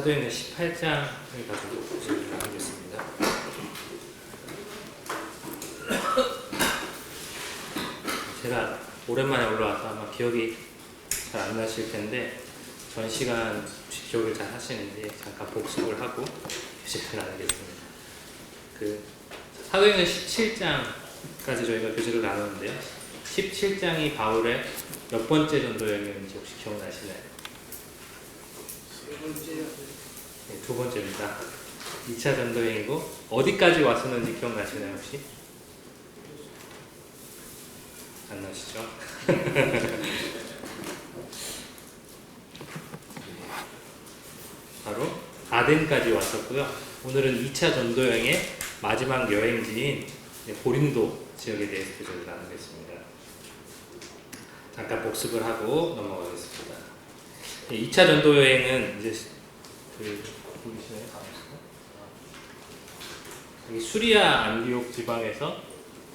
사도행전 18장을 가지고 보시기를 하겠습니다. 제가 오랜만에 올라와서 아마 기억이 잘 안 나실 텐데 전 시간 기억을 잘 하시는지 잠깐 복습을 하고 교제를 나누겠습니다. 사도행전 17장까지 저희가 교제를 나누는데요. 17장이 바울의 몇 번째 전도 여행인지 혹시 기억나시나요? 네, 두 번째입니다. 2차 전도 여행이고 어디까지 왔었는지 기억나시나요 혹시? 안 나시죠? 바로 아덴까지 왔었고요. 오늘은 2차 전도 여행의 마지막 여행지인 고린도 지역에 대해서 교제를 나누겠습니다. 잠깐 복습을 하고 넘어가겠습니다. 2차 전도 여행은 이제 보이시나요? 여기 수리아 안디옥 지방에서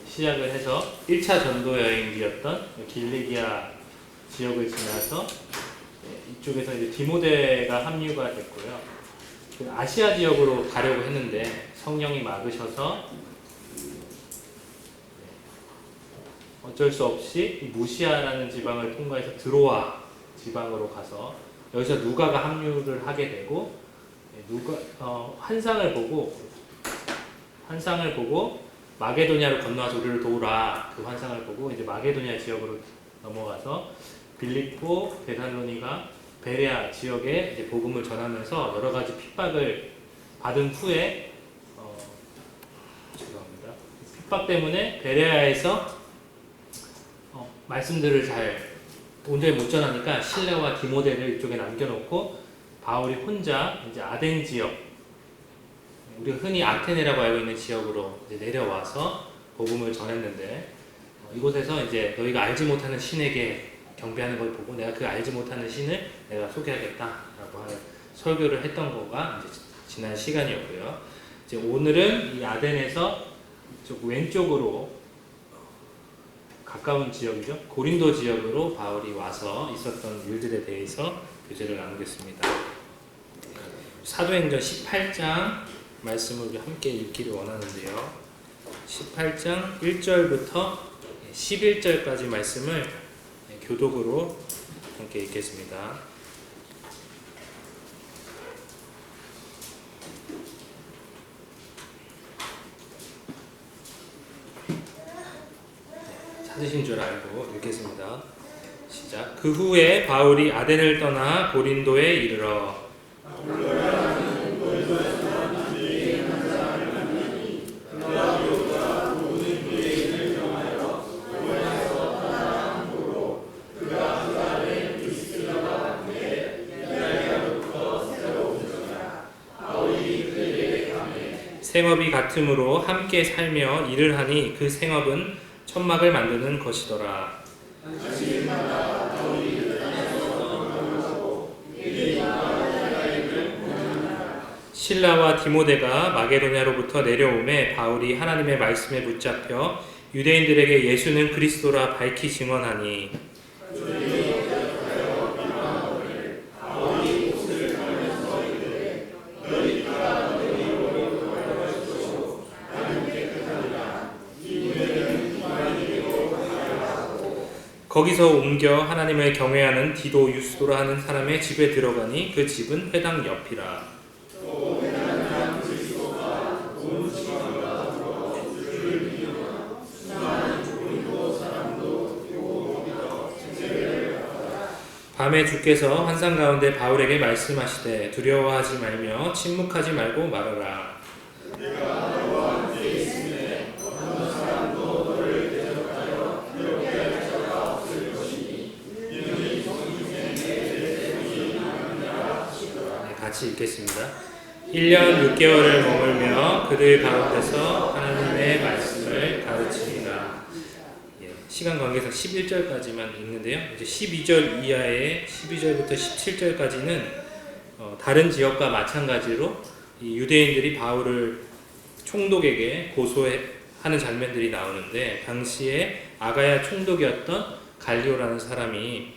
시작을 해서 1차 전도 여행지였던 길리기아 지역을 지나서 이쪽에서 이제 디모데가 합류가 됐고요. 아시아 지역으로 가려고 했는데 성령이 막으셔서 어쩔 수 없이 무시아라는 지방을 통과해서 드로아 지방으로 가서 여기서 누가가 합류를 하게 되고 환상을 보고 마게도냐로 건너와서 우리를 도우라, 그 환상을 보고 이제 마게도냐 지역으로 넘어가서 빌립보, 데살로니가, 베레아 지역에 이제 복음을 전하면서 여러 가지 핍박을 받은 후에 핍박 때문에 베레아에서 말씀들을 잘 온전히 못 전하니까 실레와 디모데를 이쪽에 남겨놓고 바울이 혼자 이제 아덴 지역, 우리가 흔히 아테네라고 알고 있는 지역으로 이제 내려와서 복음을 전했는데 이곳에서 이제 너희가 알지 못하는 신에게 경배하는 걸 보고 내가 그 알지 못하는 신을 내가 소개하겠다라고 하는 설교를 했던 거가 이제 지난 시간이었고요. 이제 오늘은 이 아덴에서 이쪽 왼쪽으로 가까운 지역이죠. 고린도 지역으로 바울이 와서 있었던 일들에 대해서 교제를 나누겠습니다. 사도행전 18장 말씀을 우리 함께 읽기를 원하는데요. 18장 1절부터 11절까지 말씀을 교독으로 함께 읽겠습니다. 찾으신 줄 알고 읽겠습니다. 시작. 그 후에 바울이 아덴을 떠나 고린도에 이르러 생업이 같으므로 함께 살며 일을 하니 그 생업은 천막을 만드는 것이더라. 실라와 디모데가 마게도냐로부터 내려오매 바울이 하나님의 말씀에 붙잡혀 유대인들에게 예수는 그리스도라 밝히 증언하니 거기서 옮겨 하나님을 경외하는 디도 유스도라 하는 사람의 집에 들어가니 그 집은 회당 옆이라. 밤에 주께서 환상 가운데 바울에게 말씀하시되 두려워하지 말며 침묵하지 말고 말하라. 같이 읽겠습니다. 1년 6개월을 머물며 그들 가운데서 하나님의 말씀을 가르치니라. 시간 관계상 11절까지만 읽는데요. 이제 12절 이하의 12절부터 17절까지는 다른 지역과 마찬가지로 이 유대인들이 바울을 총독에게 고소하는 장면들이 나오는데 당시에 아가야 총독이었던 갈리오라는 사람이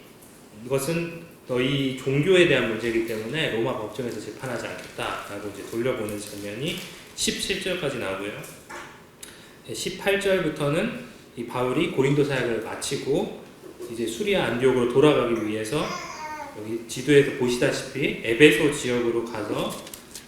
이것은 너희 종교에 대한 문제이기 때문에 로마 법정에서 재판하지 않겠다라고 이제 돌려보는 장면이 17절까지 나오고요. 18절부터는 이 바울이 고린도 사역을 마치고 이제 수리아 안디옥으로 돌아가기 위해서 여기 지도에서 보시다시피 에베소 지역으로 가서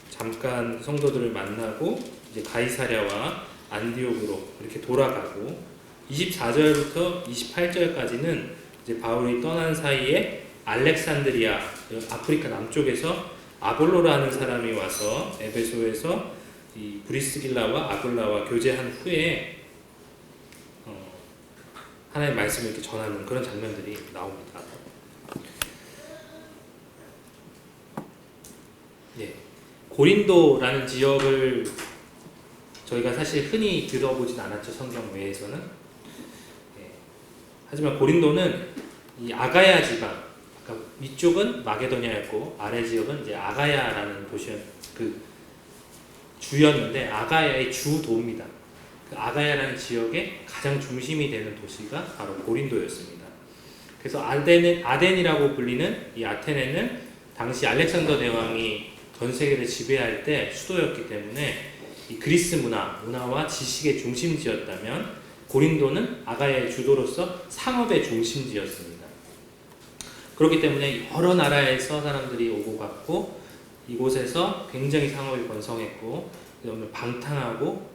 잠깐 성도들을 만나고 이제 가이사랴와 안디옥으로 이렇게 돌아가고 24절부터 28절까지는 이제 바울이 떠난 사이에 알렉산드리아 아프리카 남쪽에서 아볼로라는 사람이 와서 에베소에서 이 브리스길라와 아굴라와 교제한 후에 하나님의 말씀을 이렇게 전하는 그런 장면들이 나옵니다. 예, 고린도라는 지역을 저희가 사실 흔히 들어보진 않았죠, 성경 외에서는. 예, 하지만 고린도는 이 아가야 지방, 그러니까 위쪽은 마게도냐였고 아래 지역은 이제 아가야라는 그 주였는데 아가야의 주도입니다. 그 아가야라는 지역의 가장 중심이 되는 도시가 바로 고린도였습니다. 그래서 아덴이라고 불리는 이 아테네는 당시 알렉산더 대왕이 전 세계를 지배할 때 수도였기 때문에 이 그리스 문화와 지식의 중심지였다면 고린도는 아가야의 주도로서 상업의 중심지였습니다. 그렇기 때문에 여러 나라에서 사람들이 오고 갔고 이곳에서 굉장히 상업이 번성했고 방탕하고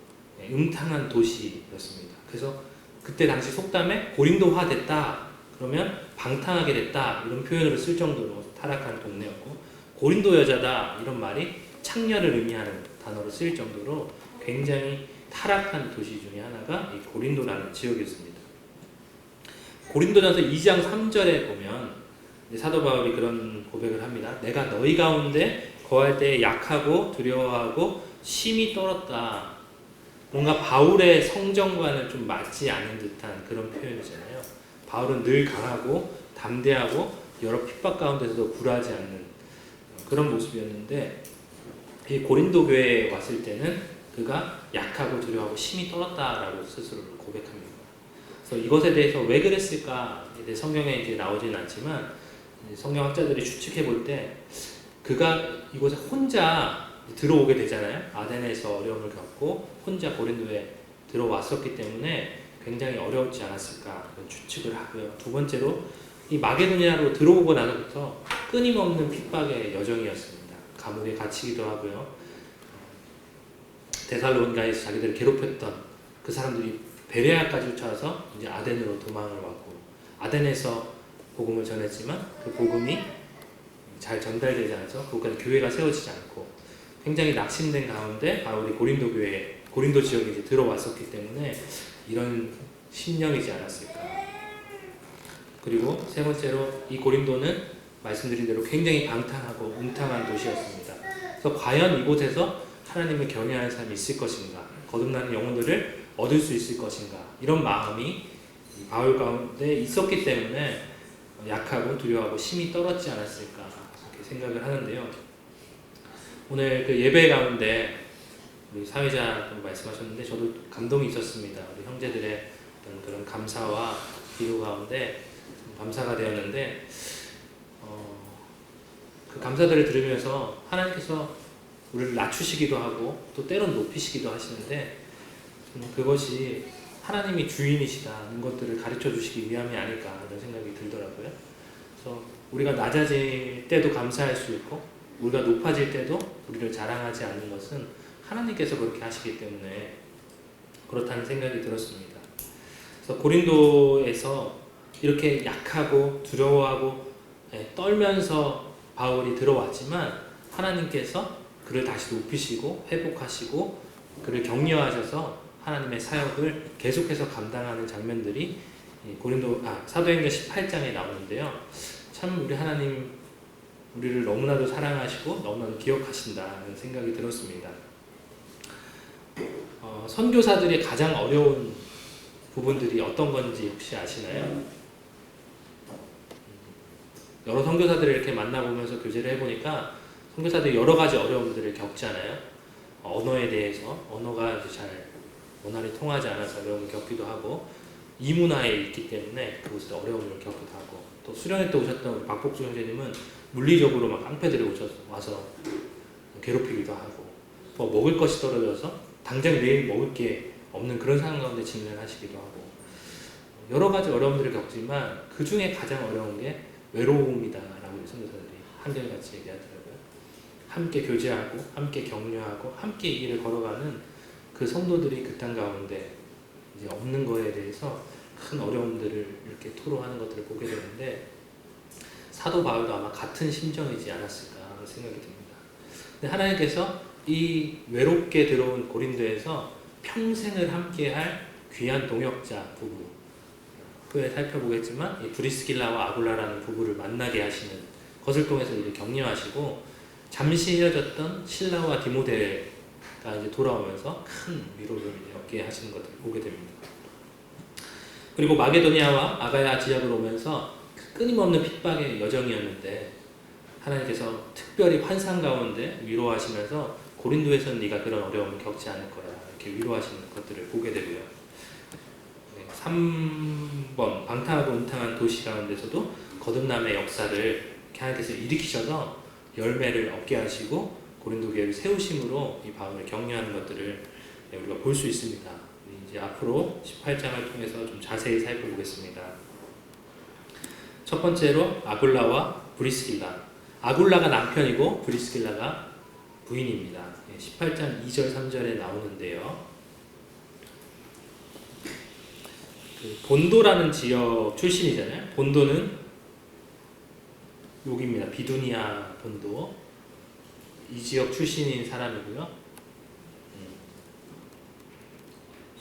음탕한 도시였습니다. 그래서 그때 당시 속담에 고린도화 됐다 그러면 방탕하게 됐다 이런 표현으로 쓸 정도로 타락한 동네였고 고린도 여자다 이런 말이 창녀를 의미하는 단어로 쓰일 정도로 굉장히 타락한 도시 중에 하나가 이 고린도라는 지역이었습니다. 고린도전서 2장 3절에 보면 사도 바울이 그런 고백을 합니다. 내가 너희 가운데 거할 때 약하고 두려워하고 심히 떨었다. 뭔가 바울의 성정과는 좀 맞지 않는 듯한 그런 표현이잖아요. 바울은 늘 강하고 담대하고 여러 핍박 가운데서도 굴하지 않는 그런 모습이었는데 이 고린도 교회에 왔을 때는 그가 약하고 두려워하고 심히 떨었다라고 스스로를 고백합니다. 그래서 이것에 대해서 왜 그랬을까? 성경에 이제 나오지는 않지만 성경학자들이 추측해 볼 때 그가 이곳에 혼자 들어오게 되잖아요. 아덴에서 어려움을 겪고 혼자 고린도에 들어왔었기 때문에 굉장히 어려웠지 않았을까 그런 추측을 하고요. 두 번째로 이 마게도냐로 들어오고 나서부터 끊임없는 핍박의 여정이었습니다. 감옥에 갇히기도 하고요. 데살로니가에서 자기들을 괴롭혔던 그 사람들이 베레아까지 쫓아와서 이제 아덴으로 도망을 왔고 아덴에서 복음을 전했지만 그 복음이 잘 전달되지 않아서 그곳까지 교회가 세워지지 않고 굉장히 낙심된 가운데 바울이 고린도 지역에 이제 들어왔었기 때문에 이런 심령이지 않았을까. 그리고 세 번째로 이 고린도는 말씀드린 대로 굉장히 방탕하고 음탕한 도시였습니다. 그래서 과연 이곳에서 하나님을 경외하는 사람이 있을 것인가, 거듭나는 영혼들을 얻을 수 있을 것인가 이런 마음이 바울 가운데 있었기 때문에 약하고 두려워하고 심히 떨었지 않았을까 이렇게 생각을 하는데요. 오늘 그 예배 가운데 우리 사회자도 말씀하셨는데 저도 감동이 있었습니다. 우리 형제들의 그런 감사와 기도 가운데 감사가 되었는데 그 감사들을 들으면서 하나님께서 우리를 낮추시기도 하고 또 때론 높이시기도 하시는데 그것이 하나님이 주인이시다는 것들을 가르쳐 주시기 위함이 아닐까 이런 생각이 들더라고요. 그래서 우리가 낮아질 때도 감사할 수 있고 우리가 높아질 때도 우리를 자랑하지 않는 것은 하나님께서 그렇게 하시기 때문에 그렇다는 생각이 들었습니다. 그래서 고린도에서 이렇게 약하고 두려워하고 떨면서 바울이 들어왔지만 하나님께서 그를 다시 높이시고 회복하시고 그를 격려하셔서 하나님의 사역을 계속해서 감당하는 장면들이 사도행전 18장에 나오는데요. 참 우리 하나님 우리를 너무나도 사랑하시고 너무나도 기억하신다는 생각이 들었습니다. 선교사들의 가장 어려운 부분들이 어떤 건지 혹시 아시나요? 여러 선교사들을 이렇게 만나보면서 교제를 해보니까 선교사들이 여러 가지 어려움들을 겪잖아요. 언어에 대해서 언어가 잘 원활히 통하지 않아서 어려움을 겪기도 하고 이문화에 있기 때문에 그곳에서 어려움을 겪기도 하고, 또 수련회 때 오셨던 박복주 형제님은 물리적으로 막 깡패들이 와서 괴롭히기도 하고, 뭐 먹을 것이 떨어져서 당장 내일 먹을 게 없는 그런 상황 가운데 직면하시기도 하고, 여러 가지 어려움들을 겪지만 그 중에 가장 어려운 게 외로움이다라고 선교사들이 한결같이 얘기하더라고요. 함께 교제하고 함께 격려하고 함께 이 길을 걸어가는 그 성도들이 그 땅 가운데 이제 없는 거에 대해서 큰 어려움들을 이렇게 토로하는 것들을 보게 되는데, 사도 바울도 아마 같은 심정이지 않았을까 하는 생각이 듭니다. 근데 하나님께서 이 외롭게 들어온 고린도에서 평생을 함께할 귀한 동역자 부부, 후에 살펴보겠지만 이 브리스길라와 아굴라라는 부부를 만나게 하시는 것을 통해서 이제 격려하시고, 잠시 헤어졌던 실라와 디모데가 이제 돌아오면서 큰 위로를 얻게 하시는 것들을 보게 됩니다. 그리고 마게도니아와 아가야 지역으로 오면서 끊임없는 핍박의 여정이었는데, 하나님께서 특별히 환상 가운데 위로하시면서 고린도에서는 네가 그런 어려움을 겪지 않을 거야, 이렇게 위로하시는 것들을 보게 되고요. 3번 방탕하고 음탕한 도시 가운데서도 거듭남의 역사를 하나님께서 일으키셔서 열매를 얻게 하시고 고린도 교회를 세우심으로 이 바울을 격려하는 것들을 우리가 볼 수 있습니다. 이제 앞으로 18장을 통해서 좀 자세히 살펴보겠습니다. 첫 번째로 아굴라와 브리스길라. 아굴라가 남편이고 브리스길라가 부인입니다. 18장 2절 3절에 나오는데요. 본도라는 지역 출신이잖아요. 본도는 여기입니다. 비두니아 본도. 이 지역 출신인 사람이고요.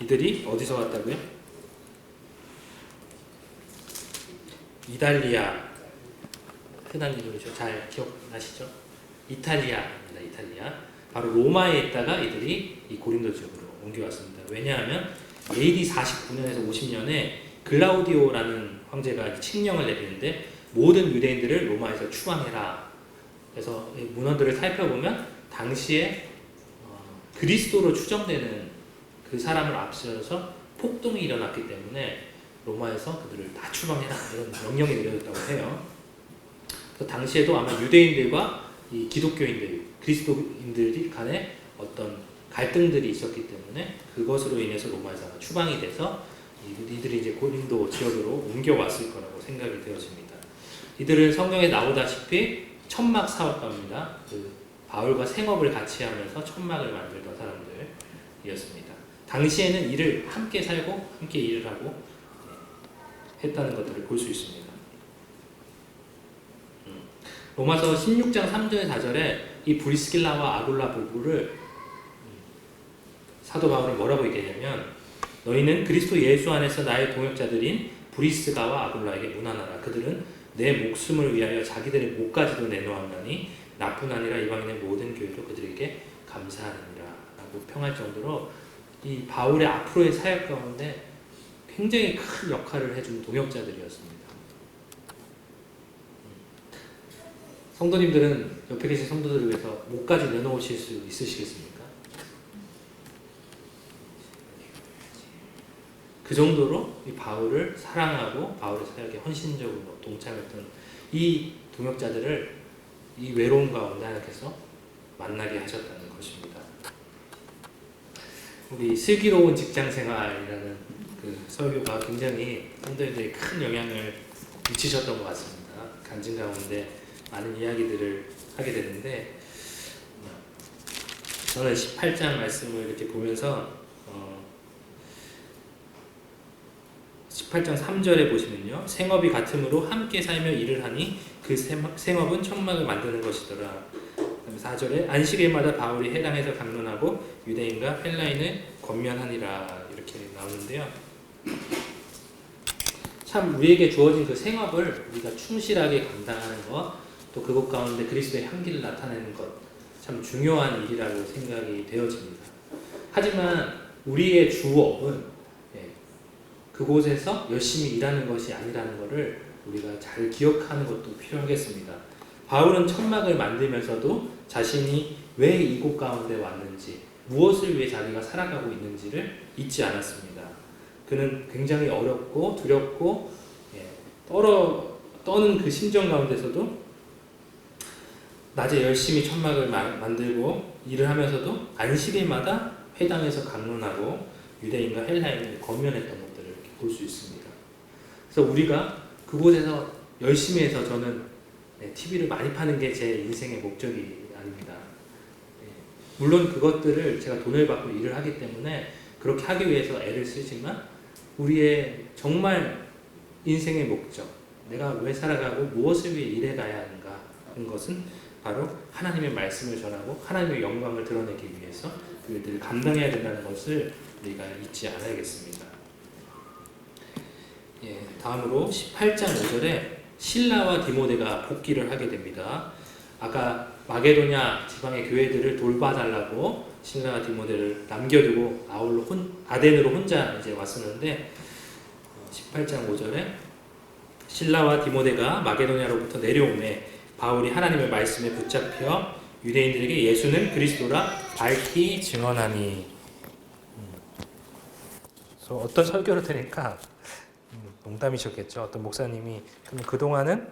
이들이 어디서 왔다고요? 이탈리아. 흔한 이름이죠. 잘 기억나시죠? 이탈리아입니다. 이탈리아. 바로 로마에 있다가 이들이 이 고린도 지역으로 옮겨왔습니다. 왜냐하면 AD 49년에서 50년에 글라우디오라는 황제가 칙령을 내리는데 모든 유대인들을 로마에서 추방해라. 그래서 문헌들을 살펴보면 당시에 그리스도로 추정되는 그 사람을 앞세워서 폭동이 일어났기 때문에 로마에서 그들을 다 추방해라 이런 명령이 내려졌다고 해요. 그래서 당시에도 아마 유대인들과 이 기독교인들, 그리스도인들이 간에 어떤 갈등들이 있었기 때문에 그것으로 인해서 로마에서 추방이 돼서 이들이 이제 고린도 지역으로 옮겨왔을 거라고 생각이 되어집니다. 이들은 성경에 나오다시피 천막 사업가입니다. 그 바울과 생업을 같이 하면서 천막을 만들던 사람들이었습니다. 당시에는 일을 함께 살고 함께 일을 하고 했다는 것들을 볼 수 있습니다. 로마서 16장 3절 4절에 이 브리스길라와 아굴라 부부를 사도 바울은 뭐라고 얘기하냐면, 너희는 그리스도 예수 안에서 나의 동역자들인 브리스가와 아굴라에게 문안하라. 그들은 내 목숨을 위하여 자기들의 목까지도 내놓았나니 나뿐 아니라 이방인의 모든 교회로 그들에게 감사하느니라 라고 평할 정도로 이 바울의 앞으로의 사역 가운데 굉장히 큰 역할을 해준 동역자들이었습니다. 성도님들은 옆에 계신 성도들을 위해서 목까지 내놓으실 수 있으시겠습니까? 그 정도로 이 바울을 사랑하고 바울의 사역에 헌신적으로 동참했던 이 동역자들을 이 외로움 가운데 하나님께서 만나게 하셨다는 것입니다. 우리 슬기로운 직장생활이라는 그 설교가 굉장히 성도들에게 큰 영향을 미치셨던 것 같습니다. 간증 가운데 많은 이야기들을 하게 되는데, 저는 18장 말씀을 이렇게 보면서 18장 3절에 보시면요, 생업이 같으므로 함께 살며 일을 하니 그 생업은 천막을 만드는 것이더라. 4절에 안식일마다 바울이 해당에서 강론하고 유대인과 헬라인을 권면하니라 이렇게 나오는데요. 참 우리에게 주어진 그 생업을 우리가 충실하게 감당하는 것, 또 그것 가운데 그리스도의 향기를 나타내는 것, 참 중요한 일이라고 생각이 되어집니다. 하지만 우리의 주업은 그곳에서 열심히 일하는 것이 아니라는 것을 우리가 잘 기억하는 것도 필요하겠습니다. 바울은 천막을 만들면서도 자신이 왜 이곳 가운데 왔는지, 무엇을 위해 자기가 살아가고 있는지를 잊지 않았습니다. 그는 굉장히 어렵고 두렵고 예, 떠는 그 심정 가운데서도 낮에 열심히 천막을 만들고 일을 하면서도 안식일마다 회당에서 강론하고 유대인과 헬라인을 권면했던 것들을 볼 수 있습니다. 그래서 우리가 그곳에서 열심히 해서 저는 TV를 많이 파는 게 제 인생의 목적이 아닙니다. 물론 그것들을 제가 돈을 받고 일을 하기 때문에 그렇게 하기 위해서 애를 쓰지만 우리의 정말 인생의 목적, 내가 왜 살아가고 무엇을 위해 일해가야 하는가 하는 것은 바로 하나님의 말씀을 전하고 하나님의 영광을 드러내기 위해서 그 일들을 감당해야 된다는 것을 우리가 잊지 않아야겠습니다. 예, 다음으로 18장 5절에 실라와 디모데가 복귀를 하게 됩니다. 아까 마게도냐 지방의 교회들을 돌봐달라고 실라와 디모데를 남겨두고 아덴으로 혼자 이제 왔었는데 18장 5절에 실라와 디모데가 마게도냐로부터 내려오매 바울이 하나님의 말씀에 붙잡혀 유대인들에게 예수는 그리스도라 밝히 증언하니. 그래서 어떤 설교를 들으니까 농담이셨겠죠. 어떤 목사님이 그동안은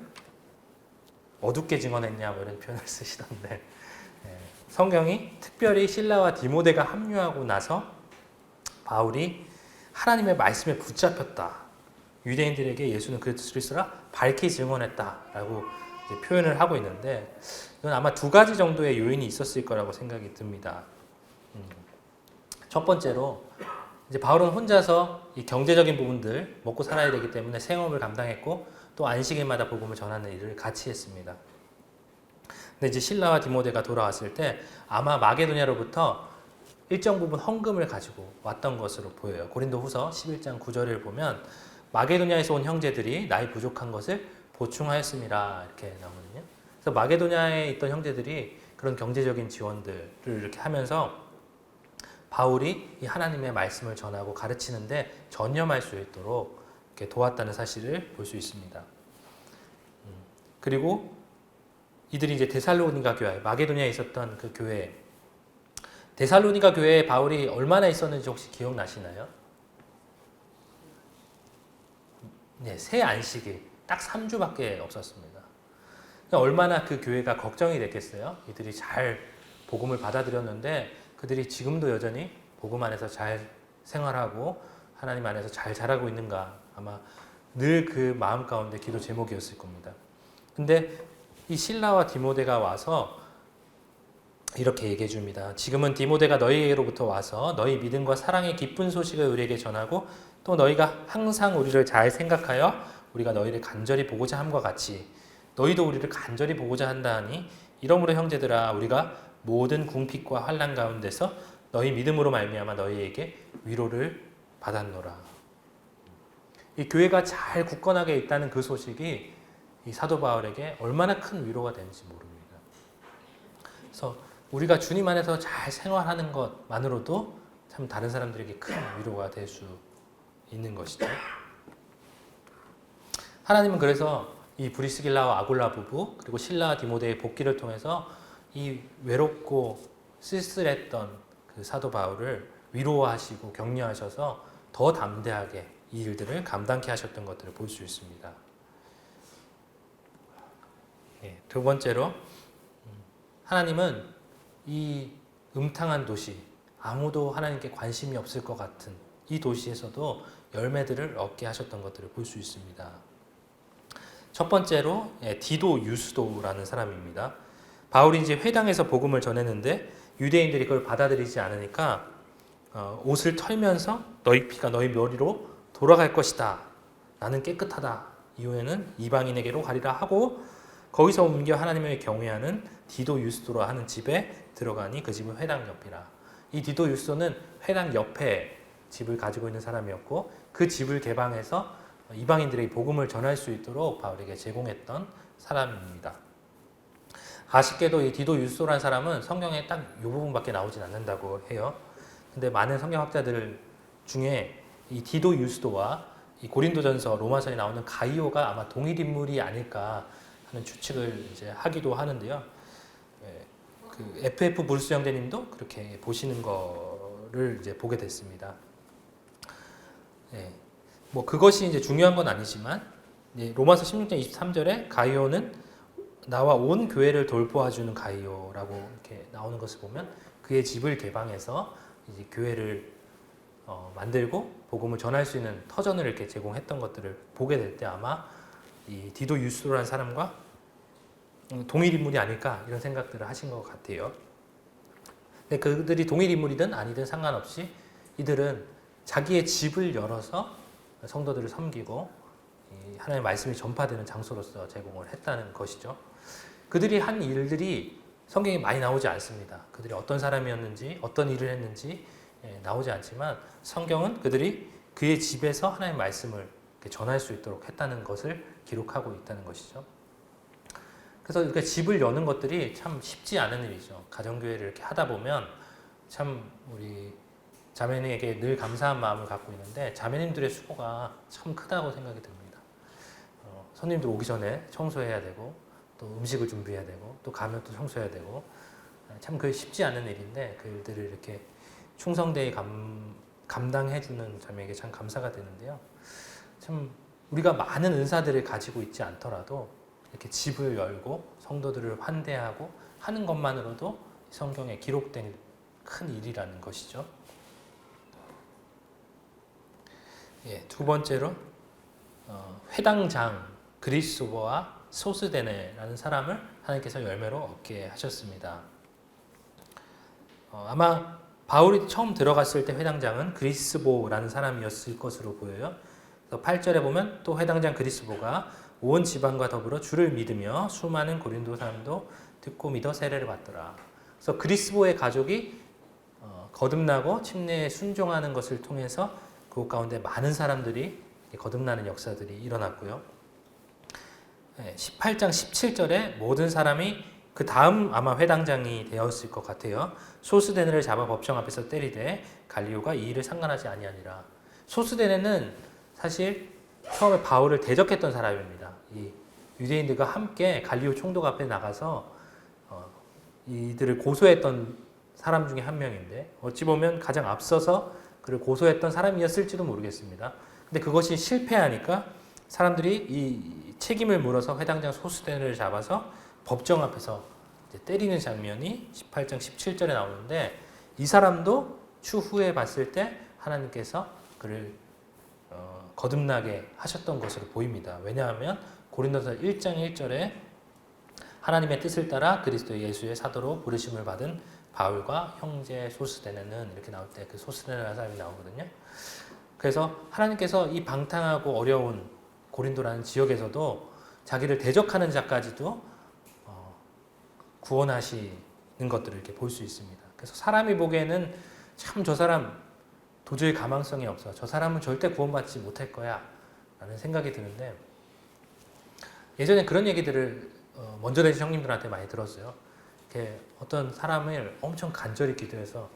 어둡게 증언했냐 뭐 이런 표현을 쓰시던데 성경이 특별히 실라와 디모데가 합류하고 나서 바울이 하나님의 말씀에 붙잡혔다. 유대인들에게 예수는 그리스도라 밝히 증언했다라고 이제 표현을 하고 있는데 이건 아마 두 가지 정도의 요인이 있었을 거라고 생각이 듭니다. 첫 번째로 이제 바울은 혼자서 이 경제적인 부분들 먹고 살아야 되기 때문에 생업을 감당했고 또 안식일마다 복음을 전하는 일을 같이 했습니다. 근데 이제 실라와 디모데가 돌아왔을 때 아마 마게도냐로부터 일정 부분 헌금을 가지고 왔던 것으로 보여요. 고린도후서 11장 9절을 보면 마게도냐에서 온 형제들이 나이 부족한 것을 보충하였습니다. 이렇게 나오거든요. 그래서 마게도냐에 있던 형제들이 그런 경제적인 지원들을 이렇게 하면서 바울이 이 하나님의 말씀을 전하고 가르치는데 전념할 수 있도록 이렇게 도왔다는 사실을 볼 수 있습니다. 그리고 이들이 이제 데살로니가 교회, 마게도냐에 있었던 그 교회, 데살로니가 교회에 바울이 얼마나 있었는지 혹시 기억나시나요? 네, 새 안식일 딱 3주밖에 없었습니다. 얼마나 그 교회가 걱정이 됐겠어요? 이들이 잘 복음을 받아들였는데 그들이 지금도 여전히 복음 안에서 잘 생활하고 하나님 안에서 잘 자라고 있는가 아마 늘 그 마음 가운데 기도 제목이었을 겁니다. 근데 이 실라와 디모데가 와서 이렇게 얘기해 줍니다. 지금은 디모데가 너희에게로부터 와서 너희 믿음과 사랑의 기쁜 소식을 우리에게 전하고 또 너희가 항상 우리를 잘 생각하여 우리가 너희를 간절히 보고자 함과 같이 너희도 우리를 간절히 보고자 한다 하니 이러므로 형제들아 우리가 모든 궁핍과 환난 가운데서 너희 믿음으로 말미암아 너희에게 위로를 받았노라. 이 교회가 잘 굳건하게 있다는 그 소식이 이 사도 바울에게 얼마나 큰 위로가 되는지 모릅니다. 그래서 우리가 주님 안에서 잘 생활하는 것만으로도 참 다른 사람들에게 큰 위로가 될 수 있는 것이죠. 하나님은 그래서 이 브리스길라와 아굴라 부부 그리고 실라와 디모데의 복귀를 통해서 이 외롭고 쓸쓸했던 그 사도 바울을 위로하시고 격려하셔서 더 담대하게 이 일들을 감당케 하셨던 것들을 볼 수 있습니다. 두 번째로 하나님은 이 음탕한 도시, 아무도 하나님께 관심이 없을 것 같은 이 도시에서도 열매들을 얻게 하셨던 것들을 볼 수 있습니다. 첫 번째로 디도 유스도라는 사람입니다. 바울이 이제 회당에서 복음을 전했는데 유대인들이 그걸 받아들이지 않으니까 옷을 털면서 너희 피가 너희 머리로 돌아갈 것이다. 나는 깨끗하다. 이후에는 이방인에게로 가리라 하고 거기서 옮겨 하나님을 경외하는 디도 유스도라 하는 집에 들어가니 그 집은 회당 옆이라. 이 디도 유스도는 회당 옆에 집을 가지고 있는 사람이었고 그 집을 개방해서 이방인들에게 복음을 전할 수 있도록 바울에게 제공했던 사람입니다. 아쉽게도 이 디도 유스도라는 사람은 성경에 딱 이 부분밖에 나오진 않는다고 해요. 근데 많은 성경학자들 중에 이 디도 유스도와 이 고린도전서 로마서에 나오는 가이오가 아마 동일 인물이 아닐까 하는 추측을 이제 하기도 하는데요. 그 FF 브루스 형제님도 그렇게 보시는 거를 이제 보게 됐습니다. 예. 뭐 그것이 이제 중요한 건 아니지만 로마서 16장 23절에 가이오는 나와 온 교회를 돌보아주는 가이오라고 이렇게 나오는 것을 보면 그의 집을 개방해서 이제 교회를 만들고 복음을 전할 수 있는 터전을 이렇게 제공했던 것들을 보게 될 때 아마 이 디도 유스라는 사람과 동일 인물이 아닐까 이런 생각들을 하신 것 같아요. 근데 그들이 동일 인물이든 아니든 상관없이 이들은 자기의 집을 열어서 성도들을 섬기고 하나님의 말씀이 전파되는 장소로서 제공을 했다는 것이죠. 그들이 한 일들이 성경에 많이 나오지 않습니다. 그들이 어떤 사람이었는지 어떤 일을 했는지 나오지 않지만 성경은 그들이 그의 집에서 하나님의 말씀을 전할 수 있도록 했다는 것을 기록하고 있다는 것이죠. 그래서 이렇게 집을 여는 것들이 참 쉽지 않은 일이죠. 가정교회를 이렇게 하다 보면 참 우리 자매님에게 늘 감사한 마음을 갖고 있는데 자매님들의 수고가 참 크다고 생각이 듭니다. 손님들 오기 전에 청소해야 되고 또 음식을 준비해야 되고 또 가면 또 청소해야 되고 참 그게 쉽지 않은 일인데 그 일들을 이렇게 충성되이 감당해주는 자매에게 참 감사가 되는데요. 참 우리가 많은 은사들을 가지고 있지 않더라도 이렇게 집을 열고 성도들을 환대하고 하는 것만으로도 성경에 기록된 큰 일이라는 것이죠. 두 번째로 회당장 그리스도와 소스데네라는 사람을 하나님께서 열매로 얻게 하셨습니다. 아마 바울이 처음 들어갔을 때 회당장은 그리스보라는 사람이었을 것으로 보여요. 8절에 보면 또 회당장 그리스보가 온 지방과 더불어 주를 믿으며 수많은 고린도 사람도 듣고 믿어 세례를 받더라. 그래서 그리스보의 가족이 거듭나고 침례에 순종하는 것을 통해서 그곳 가운데 많은 사람들이 거듭나는 역사들이 일어났고요. 18장 17절에 모든 사람이 그 다음 아마 회당장이 되었을 것 같아요. 소스데네를 잡아 법정 앞에서 때리되 갈리오가 이 일을 상관하지 아니하니라. 소스데네는 사실 처음에 바울을 대적했던 사람입니다. 이 유대인들과 함께 갈리오 총독 앞에 나가서 이들을 고소했던 사람 중에 한 명인데 어찌 보면 가장 앞서서 그를 고소했던 사람이었을지도 모르겠습니다. 근데 그것이 실패하니까 사람들이 이 책임을 물어서 회당장 소스데네를 잡아서 법정 앞에서 때리는 장면이 18장 17절에 나오는데 이 사람도 추후에 봤을 때 하나님께서 그를 거듭나게 하셨던 것으로 보입니다. 왜냐하면 고린도서 1장 1절에 하나님의 뜻을 따라 그리스도 예수의 사도로 부르심을 받은 바울과 형제 소스데네는 이렇게 나올 때 그 소스데네라는 사람이 나오거든요. 그래서 하나님께서 이 방탕하고 어려운 고린도라는 지역에서도 자기를 대적하는 자까지도 구원하시는 것들을 이렇게 볼 수 있습니다. 그래서 사람이 보기에는 참 저 사람 도저히 가망성이 없어. 저 사람은 절대 구원받지 못할 거야. 라는 생각이 드는데 예전에 그런 얘기들을 먼저 되신 형님들한테 많이 들었어요. 이렇게 어떤 사람을 엄청 간절히 기도해서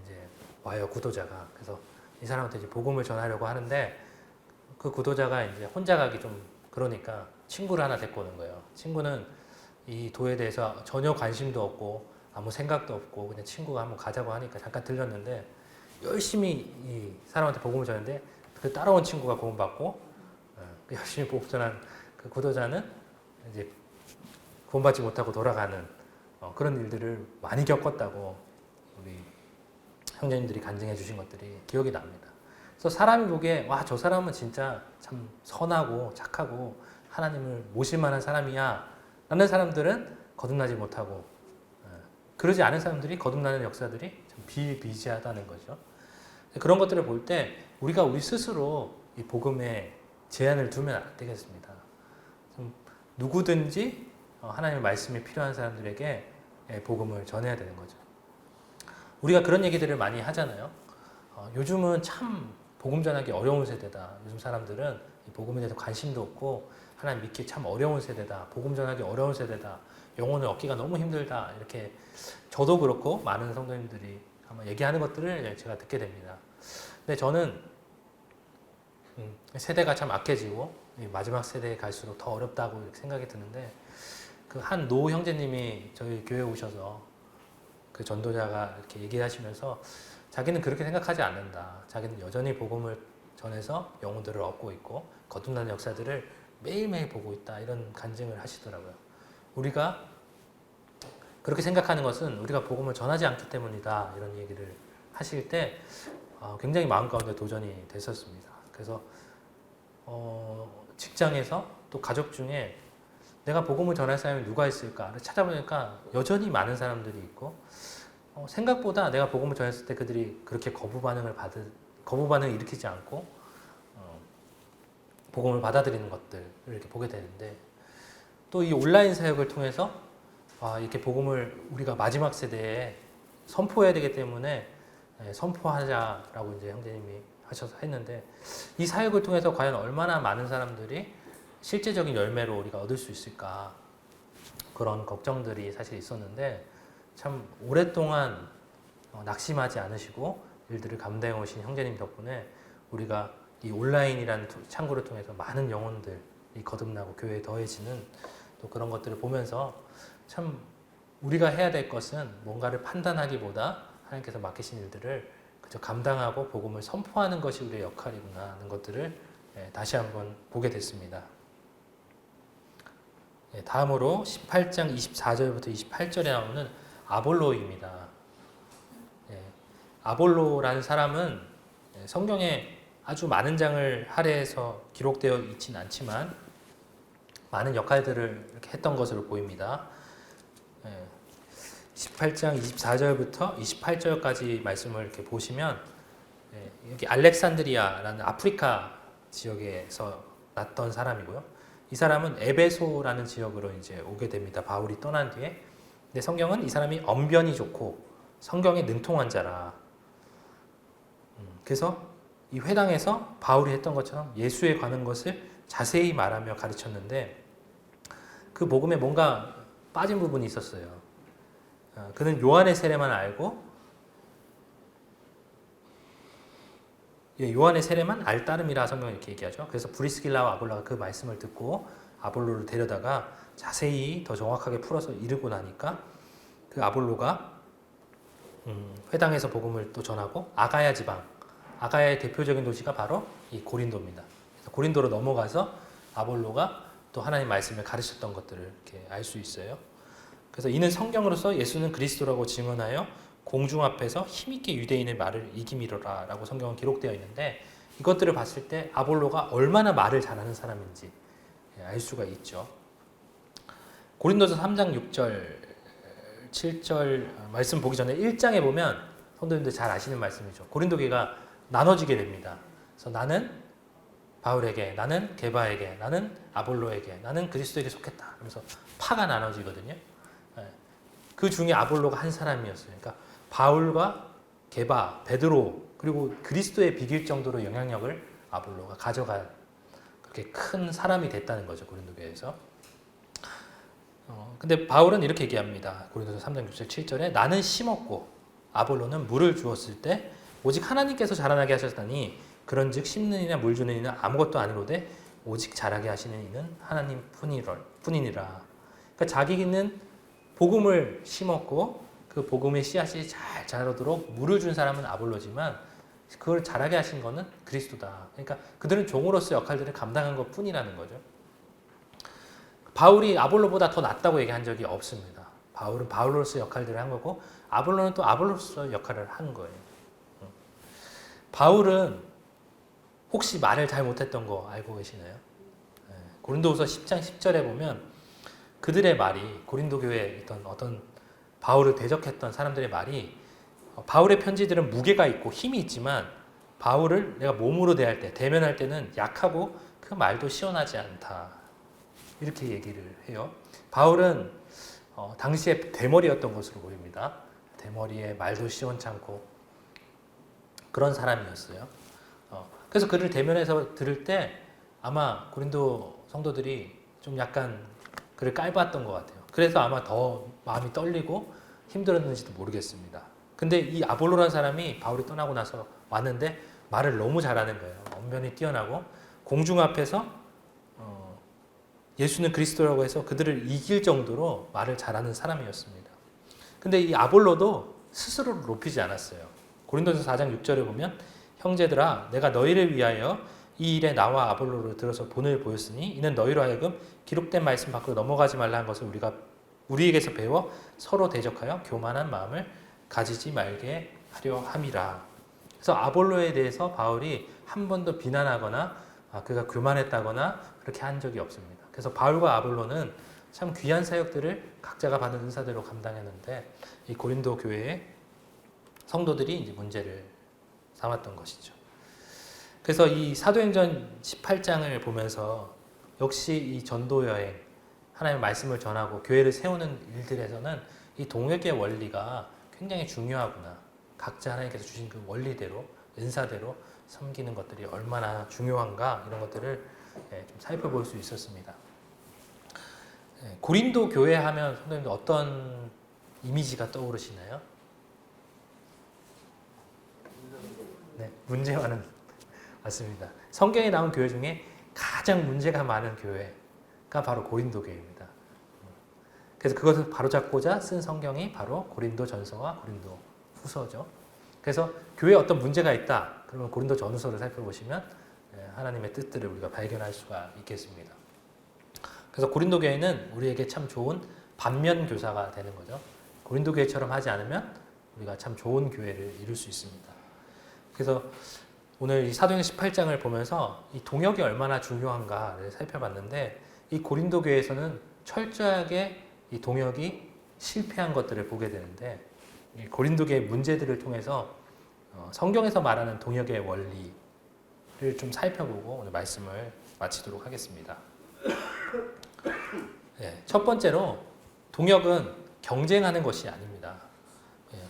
이제 와요, 구도자가. 그래서 이 사람한테 이제 복음을 전하려고 하는데 그 구도자가 이제 혼자 가기 좀 그러니까 친구를 하나 데리고 오는 거예요. 친구는 이 도에 대해서 전혀 관심도 없고 아무 생각도 없고 그냥 친구가 한번 가자고 하니까 잠깐 들렸는데 열심히 이 사람한테 복음을 전했는데 그 따라온 친구가 구원받고 열심히 복음 전한 그 구도자는 이제 구원받지 못하고 돌아가는 그런 일들을 많이 겪었다고 우리 형제님들이 간증해 주신 것들이 기억이 납니다. 그래서 사람이 보기에 와, 저 사람은 진짜 참 선하고 착하고 하나님을 모실 만한 사람이야 라는 사람들은 거듭나지 못하고 그러지 않은 사람들이 거듭나는 역사들이 참 비일비재하다는 거죠. 그런 것들을 볼 때 우리가 우리 스스로 이 복음에 제한을 두면 안 되겠습니다. 누구든지 하나님의 말씀이 필요한 사람들에게 복음을 전해야 되는 거죠. 우리가 그런 얘기들을 많이 하잖아요. 요즘은 참 복음 전하기 어려운 세대다. 요즘 사람들은 이 복음에 대해서 관심도 없고 하나님 믿기 참 어려운 세대다. 복음 전하기 어려운 세대다. 영혼을 얻기가 너무 힘들다. 이렇게 저도 그렇고 많은 성도님들이 아마 얘기하는 것들을 제가 듣게 됩니다. 근데 저는 세대가 참 악해지고 마지막 세대에 갈수록 더 어렵다고 이렇게 생각이 드는데 그 한 노 형제님이 저희 교회에 오셔서 그 전도자가 이렇게 얘기하시면서 자기는 그렇게 생각하지 않는다. 자기는 여전히 복음을 전해서 영혼들을 얻고 있고 거듭나는 역사들을 매일매일 보고 있다, 이런 간증을 하시더라고요. 우리가 그렇게 생각하는 것은 우리가 복음을 전하지 않기 때문이다, 이런 얘기를 하실 때 굉장히 마음 가운데 도전이 됐었습니다. 그래서 직장에서 또 가족 중에 내가 복음을 전할 사람이 누가 있을까 찾아보니까 여전히 많은 사람들이 있고, 생각보다 내가 복음을 전했을 때 그들이 그렇게 거부 반응을 일으키지 않고 복음을 받아들이는 것들을 이렇게 보게 되는데, 또 이 온라인 사역을 통해서 이렇게 복음을 우리가 마지막 세대에 선포해야 되기 때문에 선포하자라고 이제 형제님이 하셔서 했는데, 이 사역을 통해서 과연 얼마나 많은 사람들이 실제적인 열매로 우리가 얻을 수 있을까, 그런 걱정들이 사실 있었는데, 참 오랫동안 낙심하지 않으시고 일들을 감당해 오신 형제님 덕분에 우리가 이 온라인이라는 창구를 통해서 많은 영혼들이 거듭나고 교회에 더해지는 또 그런 것들을 보면서, 참 우리가 해야 될 것은 뭔가를 판단하기보다 하나님께서 맡기신 일들을 그저 감당하고 복음을 선포하는 것이 우리의 역할이구나 하는 것들을 다시 한번 보게 됐습니다. 다음으로 18장 24절부터 28절에 나오는 아볼로입니다. 아볼로라는 사람은 성경에 아주 많은 장을 할애해서 기록되어 있지는 않지만 많은 역할들을 이렇게 했던 것으로 보입니다. 18장 24절부터 28절까지 말씀을 이렇게 보시면, 여기 알렉산드리아라는 아프리카 지역에서 났던 사람이고요. 이 사람은 에베소라는 지역으로 이제 오게 됩니다. 바울이 떠난 뒤에. 근데 성경은 이 사람이 언변이 좋고 성경에 능통한 자라. 그래서 이 회당에서 바울이 했던 것처럼 예수에 관한 것을 자세히 말하며 가르쳤는데, 그 복음에 뭔가 빠진 부분이 있었어요. 그는 요한의 세례만 알고, 요한의 세례만 알 따름이라 성경은 이렇게 얘기하죠. 그래서 브리스길라와 아볼로가 그 말씀을 듣고 아볼로를 데려다가 자세히 더 정확하게 풀어서 이르고 나니까, 그 아볼로가 회당에서 복음을 또 전하고 아가야 지방, 아가야의 대표적인 도시가 바로 이 고린도입니다. 그래서 고린도로 넘어가서 아볼로가 또 하나님 말씀을 가르쳤던 것들을 이렇게 알 수 있어요. 그래서 이는 성경으로서 예수는 그리스도라고 증언하여 공중 앞에서 힘있게 유대인의 말을 이기미로라 라고 성경은 기록되어 있는데, 이것들을 봤을 때 아볼로가 얼마나 말을 잘하는 사람인지 알 수가 있죠. 고린도서 3장 6절 7절 말씀 보기 전에 1장에 보면 성도님들 잘 아시는 말씀이죠. 고린도 교회가 나눠지게 됩니다. 그래서 나는 바울에게, 나는 게바에게, 나는 아볼로에게, 나는 그리스도에게 속했다 그래서 파가 나눠지거든요. 그 중에 아볼로가 한 사람이었어요. 그러니까 바울과 게바, 베드로, 그리고 그리스도에 비길 정도로 영향력을 아볼로가 가져간, 그렇게 큰 사람이 됐다는 거죠, 고린도 교회에서. 근데 바울은 이렇게 얘기합니다. 고린도서 3장 6절 7절에 나는 심었고 아볼로는 물을 주었을 때 오직 하나님께서 자라나게 하셨다니, 그런즉 심는 이나 물 주는 이는 아무것도 아니로되 오직 자라게 하시는 이는 하나님 뿐이니라. 그러니까 자기는 복음을 심었고 그 복음의 씨앗이 잘 자라도록 물을 준 사람은 아볼로지만, 그걸 자라게 하신 것은 그리스도다. 그러니까 그들은 종으로서 역할들을 감당한 것 뿐이라는 거죠. 바울이 아볼로보다 더 낫다고 얘기한 적이 없습니다. 바울은 바울로서 역할들을 한 거고 아볼로는 또 아볼로서 역할을 한 거예요. 바울은 혹시 말을 잘 못했던 거 알고 계시나요? 고린도후서 10장 10절에 보면 그들의 말이, 고린도 교회에 있던 어떤 바울을 대적했던 사람들의 말이, 바울의 편지들은 무게가 있고 힘이 있지만 바울을 내가 몸으로 대할 때, 대면할 때는 약하고 그 말도 시원하지 않다, 이렇게 얘기를 해요. 바울은 당시에 대머리였던 것으로 보입니다. 대머리에 말도 시원찮고 그런 사람이었어요. 그래서 그를 대면해서 들을 때 아마 고린도 성도들이 좀 약간 그를 깔봤던 것 같아요. 그래서 아마 더 마음이 떨리고 힘들었는지도 모르겠습니다. 근데 이 아볼로라는 사람이 바울이 떠나고 나서 왔는데 말을 너무 잘하는 거예요. 언변이 뛰어나고 공중 앞에서 예수는 그리스도라고 해서 그들을 이길 정도로 말을 잘하는 사람이었습니다. 근데 이 아볼로도 스스로를 높이지 않았어요. 고린도서 4장 6절에 보면 형제들아 내가 너희를 위하여 이 일에 나와 아볼로를 들어서 본을 보였으니 이는 너희로 하여금 기록된 말씀 밖으로 넘어가지 말라는 것을 우리에게서 배워 서로 대적하여 교만한 마음을 가지지 말게 하려 함이라. 그래서 아볼로에 대해서 바울이 한 번도 비난하거나 그가 교만했다거나 그렇게 한 적이 없습니다. 그래서 바울과 아볼로는 참 귀한 사역들을 각자가 받은 은사대로 감당했는데 이 고린도 교회의 성도들이 이제 문제를 삼았던 것이죠. 그래서 이 사도행전 18장을 보면서 역시 이 전도 여행, 하나님의 말씀을 전하고 교회를 세우는 일들에서는 이 동역의 원리가 굉장히 중요하구나. 각자 하나님께서 주신 그 원리대로, 은사대로 섬기는 것들이 얼마나 중요한가 이런 것들을 좀 살펴볼 수 있었습니다. 고린도 교회 하면 선생님들 어떤 이미지가 떠오르시나요? 네, 문제 많은 맞습니다. 성경에 나온 교회 중에 가장 문제가 많은 교회가 바로 고린도 교회입니다. 그래서 그것을 바로잡고자 쓴 성경이 바로 고린도 전서와 고린도 후서죠. 그래서 교회에 어떤 문제가 있다. 그러면 고린도 전후서를 살펴보시면 하나님의 뜻들을 우리가 발견할 수가 있겠습니다. 그래서 고린도 교회는 우리에게 참 좋은 반면 교사가 되는 거죠. 고린도 교회처럼 하지 않으면 우리가 참 좋은 교회를 이룰 수 있습니다. 그래서 오늘 이 사도행전 18장을 보면서 이 동역이 얼마나 중요한가를 살펴봤는데 이 고린도 교회에서는 철저하게 이 동역이 실패한 것들을 보게 되는데 이 고린도 교회의 문제들을 통해서 성경에서 말하는 동역의 원리를 좀 살펴보고 오늘 말씀을 마치도록 하겠습니다. 네, 첫 번째로 동역은 경쟁하는 것이 아닙니다.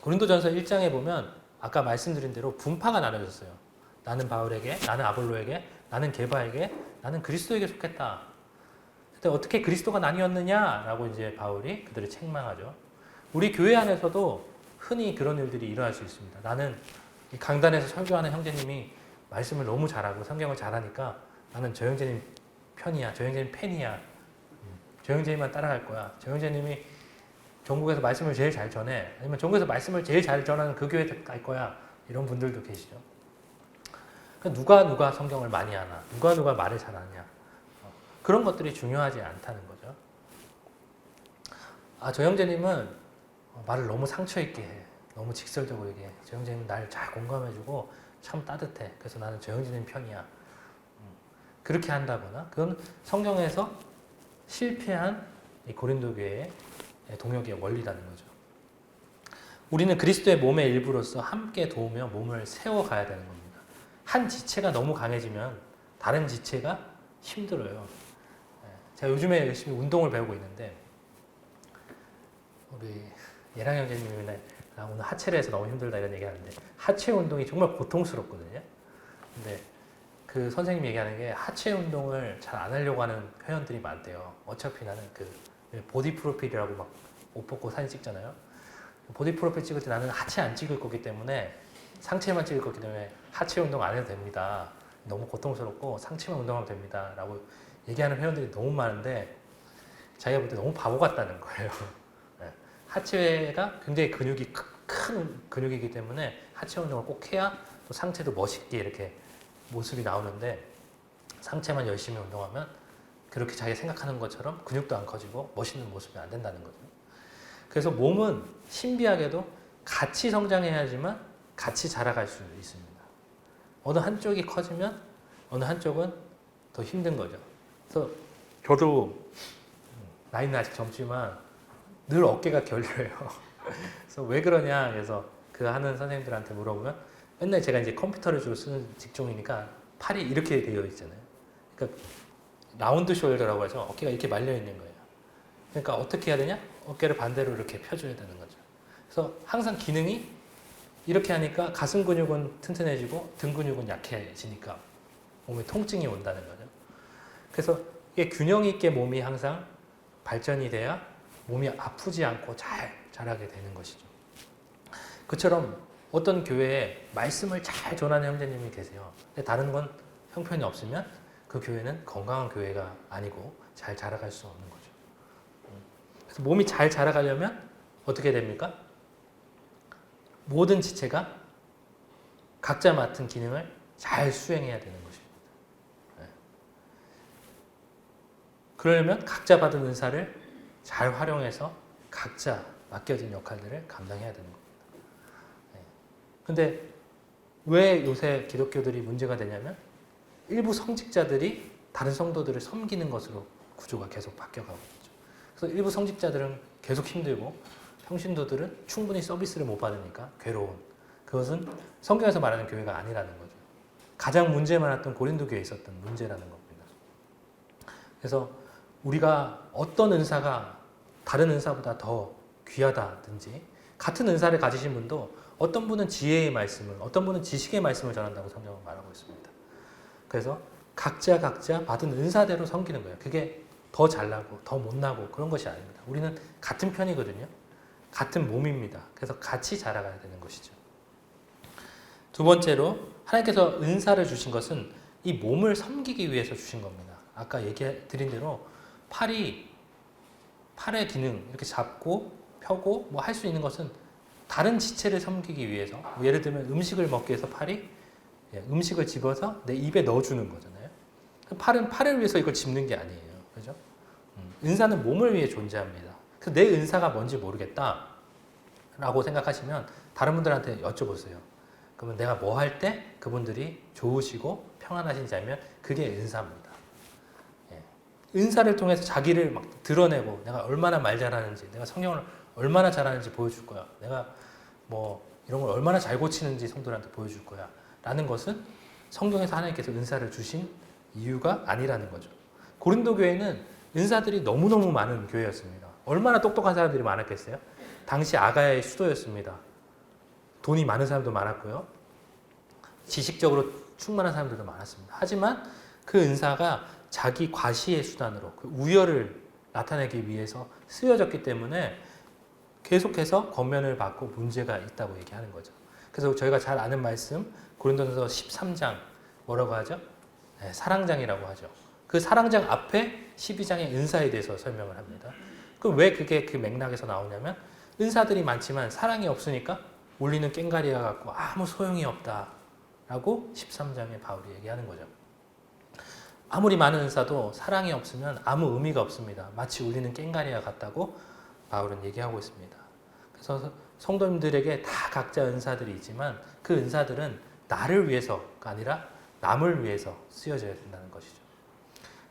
고린도전서 1장에 보면 아까 말씀드린 대로 분파가 나눠졌어요. 나는 바울에게, 나는 아볼로에게, 나는 게바에게, 나는 그리스도에게 속했다. 근데 어떻게 그리스도가 나뉘었느냐라고 이제 바울이 그들을 책망하죠. 우리 교회 안에서도 흔히 그런 일들이 일어날 수 있습니다. 나는 이 강단에서 설교하는 형제님이 말씀을 너무 잘하고 성경을 잘하니까 나는 저 형제님 편이야. 저 형제님 팬이야. 저 형제님만 따라갈 거야. 저 형제님이 전국에서 말씀을 제일 잘 전해. 아니면 전국에서 말씀을 제일 잘 전하는 그 교회 갈 거야. 이런 분들도 계시죠. 그러니까 누가 성경을 많이 하나. 누가 말을 잘하냐. 그런 것들이 중요하지 않다는 거죠. 저 형제님은 말을 너무 상처 있게 해. 너무 직설적으로 얘기해. 저 형제님은 날 잘 공감해주고 참 따뜻해. 그래서 나는 저 형제님 편이야. 그렇게 한다거나 그건 성경에서 실패한 이 고린도 교회의 동역의 원리라는 거죠. 우리는 그리스도의 몸의 일부로서 함께 도우며 몸을 세워가야 되는 겁니다. 한 지체가 너무 강해지면 다른 지체가 힘들어요. 제가 요즘에 열심히 운동을 배우고 있는데 우리 예랑 형제님이 오늘 하체를 해서 너무 힘들다 이런 얘기하는데 하체 운동이 정말 고통스럽거든요. 근데 그 선생님이 얘기하는 게 하체 운동을 잘 안 하려고 하는 회원들이 많대요. 어차피 나는 그 보디 프로필이라고 막 옷 벗고 사진 찍잖아요. 보디 프로필 찍을 때 나는 하체 안 찍을 거기 때문에 상체만 찍을 거기 때문에 하체 운동 안 해도 됩니다. 너무 고통스럽고 상체만 운동하면 됩니다. 라고 얘기하는 회원들이 너무 많은데 자기가 볼 때 너무 바보 같다는 거예요. 하체가 굉장히 근육이 큰 근육이기 때문에 하체 운동을 꼭 해야 또 상체도 멋있게 이렇게 모습이 나오는데 상체만 열심히 운동하면 그렇게 자기가 생각하는 것처럼 근육도 안 커지고 멋있는 모습이 안 된다는 거죠. 그래서 몸은 신비하게도 같이 성장해야지만 같이 자라갈 수 있습니다. 어느 한쪽이 커지면 어느 한쪽은 더 힘든 거죠. 그래서 저도 나이는 아직 젊지만 늘 어깨가 결려요. 그래서 왜 그러냐 그래서 그 하는 선생님들한테 물어보면 맨날 제가 이제 컴퓨터를 주로 쓰는 직종이니까 팔이 이렇게 되어 있잖아요. 그러니까 라운드 숄더라고 해서 어깨가 이렇게 말려 있는 거예요. 그러니까 어떻게 해야 되냐? 어깨를 반대로 이렇게 펴줘야 되는 거죠. 그래서 항상 기능이 이렇게 하니까 가슴 근육은 튼튼해지고 등 근육은 약해지니까 몸에 통증이 온다는 거죠. 그래서 이게 균형 있게 몸이 항상 발전이 돼야 몸이 아프지 않고 잘 자라게 되는 것이죠. 그처럼 어떤 교회에 말씀을 잘 전하는 형제님이 계세요. 근데 다른 건 형편이 없으면 그 교회는 건강한 교회가 아니고 잘 자라갈 수 없는 거죠. 그래서 몸이 잘 자라가려면 어떻게 됩니까? 모든 지체가 각자 맡은 기능을 잘 수행해야 되는 것입니다. 네. 그러려면 각자 받은 은사를 잘 활용해서 각자 맡겨진 역할들을 감당해야 되는 겁니다. 네. 근데 왜 요새 기독교들이 문제가 되냐면 일부 성직자들이 다른 성도들을 섬기는 것으로 구조가 계속 바뀌어가고 있죠. 그래서 일부 성직자들은 계속 힘들고 평신도들은 충분히 서비스를 못 받으니까 괴로운, 그것은 성경에서 말하는 교회가 아니라는 거죠. 가장 문제 많았던 고린도 교회에 있었던 문제라는 겁니다. 그래서 우리가 어떤 은사가 다른 은사보다 더 귀하다든지, 같은 은사를 가지신 분도 어떤 분은 지혜의 말씀을, 어떤 분은 지식의 말씀을 전한다고 성경은 말하고 있습니다. 그래서 각자 받은 은사대로 섬기는 거예요. 그게 더 잘나고 더 못나고 그런 것이 아닙니다. 우리는 같은 편이거든요. 같은 몸입니다. 그래서 같이 자라가야 되는 것이죠. 두 번째로 하나님께서 은사를 주신 것은 이 몸을 섬기기 위해서 주신 겁니다. 아까 얘기 드린 대로 팔의 기능 이렇게 잡고 펴고 뭐 할 수 있는 것은 다른 지체를 섬기기 위해서, 뭐 예를 들면 음식을 먹기 위해서 팔이 음식을 집어서 내 입에 넣어주는 거잖아요. 팔은 팔을 위해서 이걸 집는 게 아니에요. 그죠? 은사는 몸을 위해 존재합니다. 그래서 내 은사가 뭔지 모르겠다 라고 생각하시면 다른 분들한테 여쭤보세요. 그러면 내가 뭐 할 때 그분들이 좋으시고 평안하신지 알면 그게 은사입니다. 은사를 통해서 자기를 막 드러내고 내가 얼마나 말 잘하는지, 내가 성경을 얼마나 잘하는지 보여줄 거야. 내가 뭐 이런 걸 얼마나 잘 고치는지 성도들한테 보여줄 거야. 라는 것은 성경에서 하나님께서 은사를 주신 이유가 아니라는 거죠. 고린도 교회는 은사들이 너무너무 많은 교회였습니다. 얼마나 똑똑한 사람들이 많았겠어요? 당시 아가야의 수도였습니다. 돈이 많은 사람도 많았고요. 지식적으로 충만한 사람들도 많았습니다. 하지만 그 은사가 자기 과시의 수단으로 그 우열을 나타내기 위해서 쓰여졌기 때문에 계속해서 권면을 받고 문제가 있다고 얘기하는 거죠. 그래서 저희가 잘 아는 말씀 고린도전서 13장 뭐라고 하죠? 네, 사랑장이라고 하죠. 그 사랑장 앞에 12장의 은사에 대해서 설명을 합니다. 그럼 왜 그게 그 맥락에서 나오냐면 은사들이 많지만 사랑이 없으니까 울리는 꽹과리와 같고 아무 소용이 없다라고 13장에 바울이 얘기하는 거죠. 아무리 많은 은사도 사랑이 없으면 아무 의미가 없습니다. 마치 울리는 꽹과리와 같다고 바울은 얘기하고 있습니다. 그래서 성도님들에게 다 각자 은사들이 있지만 그 은사들은 나를 위해서가 아니라 남을 위해서 쓰여져야 된다는 것이죠.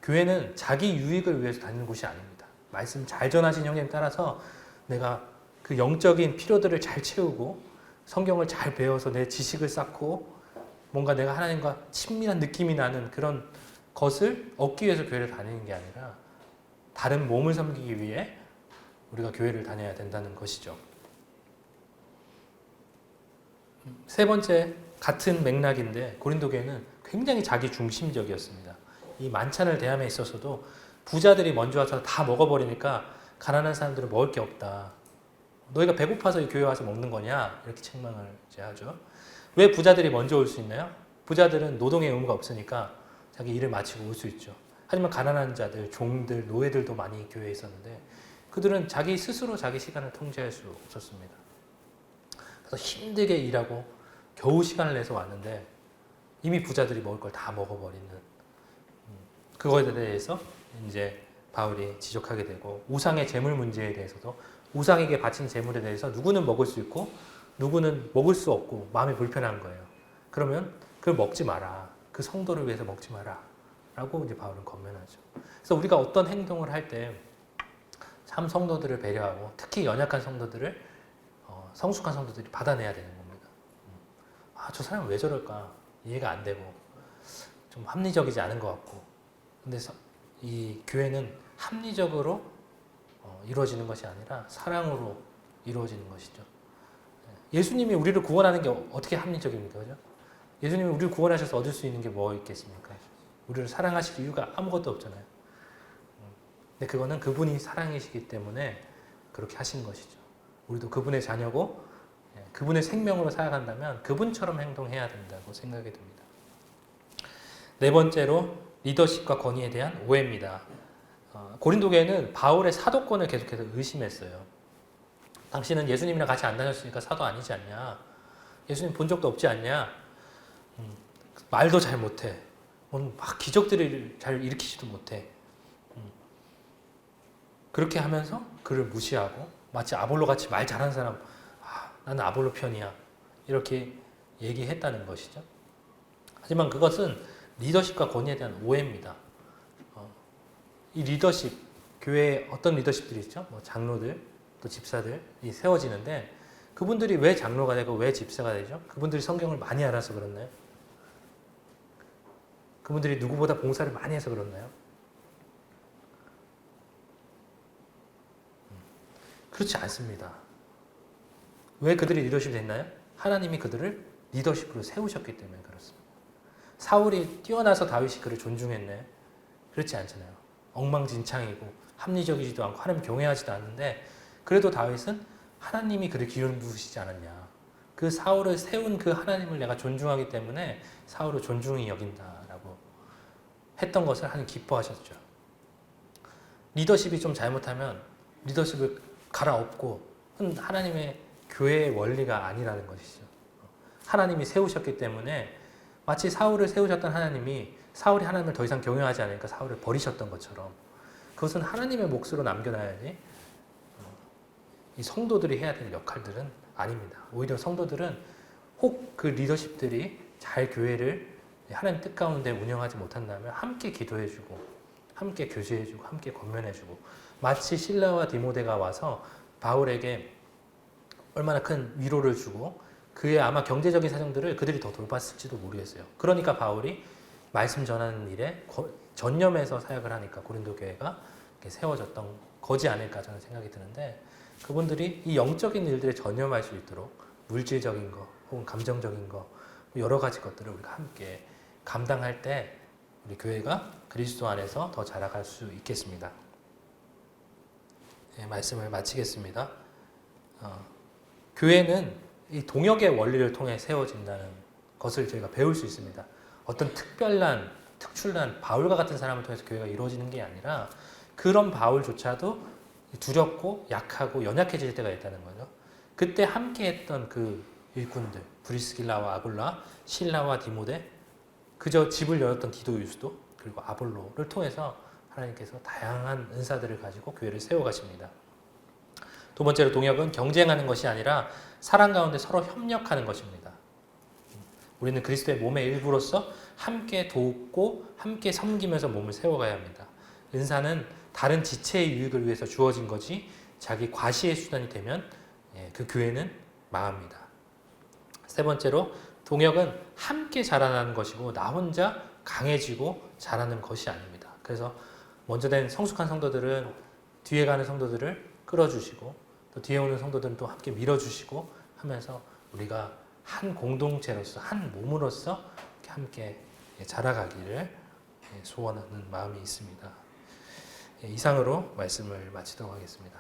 교회는 자기 유익을 위해서 다니는 곳이 아닙니다. 말씀 잘 전하신 형님 따라서 내가 그 영적인 필요들을 잘 채우고 성경을 잘 배워서 내 지식을 쌓고 뭔가 내가 하나님과 친밀한 느낌이 나는 그런 것을 얻기 위해서 교회를 다니는 게 아니라 다른 몸을 섬기기 위해 우리가 교회를 다녀야 된다는 것이죠. 세 번째, 같은 맥락인데 고린도 교회는 굉장히 자기 중심적이었습니다. 이 만찬을 대함에 있어서도 부자들이 먼저 와서 다 먹어버리니까 가난한 사람들은 먹을 게 없다. 너희가 배고파서 이 교회 와서 먹는 거냐? 이렇게 책망을 하죠. 왜 부자들이 먼저 올 수 있나요? 부자들은 노동의 의무가 없으니까 자기 일을 마치고 올 수 있죠. 하지만 가난한 자들, 종들, 노예들도 많이 교회에 있었는데 그들은 자기 스스로 자기 시간을 통제할 수 없었습니다. 그래서 힘들게 일하고 겨우 시간을 내서 왔는데 이미 부자들이 먹을 걸 다 먹어버리는 그거에 대해서 이제 바울이 지적하게 되고 우상의 재물 문제에 대해서도 우상에게 바친 재물에 대해서 누구는 먹을 수 있고 누구는 먹을 수 없고 마음이 불편한 거예요. 그러면 그걸 먹지 마라. 그 성도를 위해서 먹지 마라. 라고 이제 바울은 권면하죠. 그래서 우리가 어떤 행동을 할 때 참 성도들을 배려하고 특히 연약한 성도들을 성숙한 성도들이 받아내야 되는 겁니다. 아, 저 사람은 왜 저럴까? 이해가 안 되고 좀 합리적이지 않은 것 같고 근데 이 교회는 합리적으로 이루어지는 것이 아니라 사랑으로 이루어지는 것이죠. 예수님이 우리를 구원하는 게 어떻게 합리적입니까? 그죠? 예수님이 우리를 구원하셔서 얻을 수 있는 게 뭐 있겠습니까? 우리를 사랑하실 이유가 아무것도 없잖아요. 근데 그거는 그분이 사랑이시기 때문에 그렇게 하신 것이죠. 우리도 그분의 자녀고 그분의 생명으로 살아간다면 그분처럼 행동해야 된다고 생각이 듭니다. 네 번째로 리더십과 권위에 대한 오해입니다. 고린도 교회는 바울의 사도권을 계속해서 의심했어요. 당신은 예수님이랑 같이 안 다녔으니까 사도 아니지 않냐? 예수님 본 적도 없지 않냐? 말도 잘 못해. 막 기적들을 잘 일으키지도 못해. 그렇게 하면서 그를 무시하고 마치 아볼로 같이 말 잘하는 사람, 나는 아볼로 편이야. 이렇게 얘기했다는 것이죠. 하지만 그것은 리더십과 권위에 대한 오해입니다. 이 리더십, 교회에 어떤 리더십들이 있죠? 뭐 장로들, 또 집사들이 세워지는데 그분들이 왜 장로가 되고 왜 집사가 되죠? 그분들이 성경을 많이 알아서 그렇나요? 그분들이 누구보다 봉사를 많이 해서 그렇나요? 그렇지 않습니다. 왜 그들이 리더십이 됐나요? 하나님이 그들을 리더십으로 세우셨기 때문에 그렇습니다. 사울이 뛰어나서 다윗이 그를 존중했나요? 그렇지 않잖아요. 엉망진창이고 합리적이지도 않고 하나님 경외하지도 않는데 그래도 다윗은 하나님이 그를 기름 부으시지 않았냐. 그 사울을 세운 그 하나님을 내가 존중하기 때문에 사울을 존중히 여긴다라고 했던 것을 하나님 기뻐하셨죠. 리더십이 좀 잘못하면 리더십을 갈아엎고 하나님의 교회의 원리가 아니라는 것이죠. 하나님이 세우셨기 때문에 마치 사울을 세우셨던 하나님이 사울이 하나님을 더 이상 경외하지 않으니까 사울을 버리셨던 것처럼 그것은 하나님의 몫으로 남겨놔야지 이 성도들이 해야 될 역할들은 아닙니다. 오히려 성도들은 혹 그 리더십들이 잘 교회를 하나님 뜻 가운데 운영하지 못한다면 함께 기도해주고 함께 교제해주고 함께 권면해주고 마치 실라와 디모데가 와서 바울에게 얼마나 큰 위로를 주고 그의 아마 경제적인 사정들을 그들이 더 돌봤을지도 모르겠어요. 그러니까 바울이 말씀 전하는 일에 전념해서 사역을 하니까 고린도 교회가 세워졌던 거지 않을까 저는 생각이 드는데 그분들이 이 영적인 일들에 전념할 수 있도록 물질적인 거 혹은 감정적인 거 여러 가지 것들을 우리가 함께 감당할 때 우리 교회가 그리스도 안에서 더 자라갈 수 있겠습니다. 네, 말씀을 마치겠습니다. 교회는 이 동역의 원리를 통해 세워진다는 것을 저희가 배울 수 있습니다. 어떤 특출난 바울과 같은 사람을 통해서 교회가 이루어지는 게 아니라 그런 바울조차도 두렵고 약하고 연약해질 때가 있다는 거죠. 그때 함께했던 그 일꾼들 브리스길라와 아굴라, 실라와 디모데, 그저 집을 열었던 디도 유스도 그리고 아볼로를 통해서 하나님께서 다양한 은사들을 가지고 교회를 세워가십니다. 두 번째로 동역은 경쟁하는 것이 아니라 사랑 가운데 서로 협력하는 것입니다. 우리는 그리스도의 몸의 일부로서 함께 돕고 함께 섬기면서 몸을 세워가야 합니다. 은사는 다른 지체의 유익을 위해서 주어진 거지 자기 과시의 수단이 되면 그 교회는 망합니다. 세 번째로 동역은 함께 자라나는 것이고 나 혼자 강해지고 자라는 것이 아닙니다. 그래서 먼저 된 성숙한 성도들은 뒤에 가는 성도들을 끌어주시고 또 뒤에 오는 성도들은 또 함께 밀어주시고 하면서 우리가 한 공동체로서 한 몸으로서 함께 자라가기를 소원하는 마음이 있습니다. 이상으로 말씀을 마치도록 하겠습니다.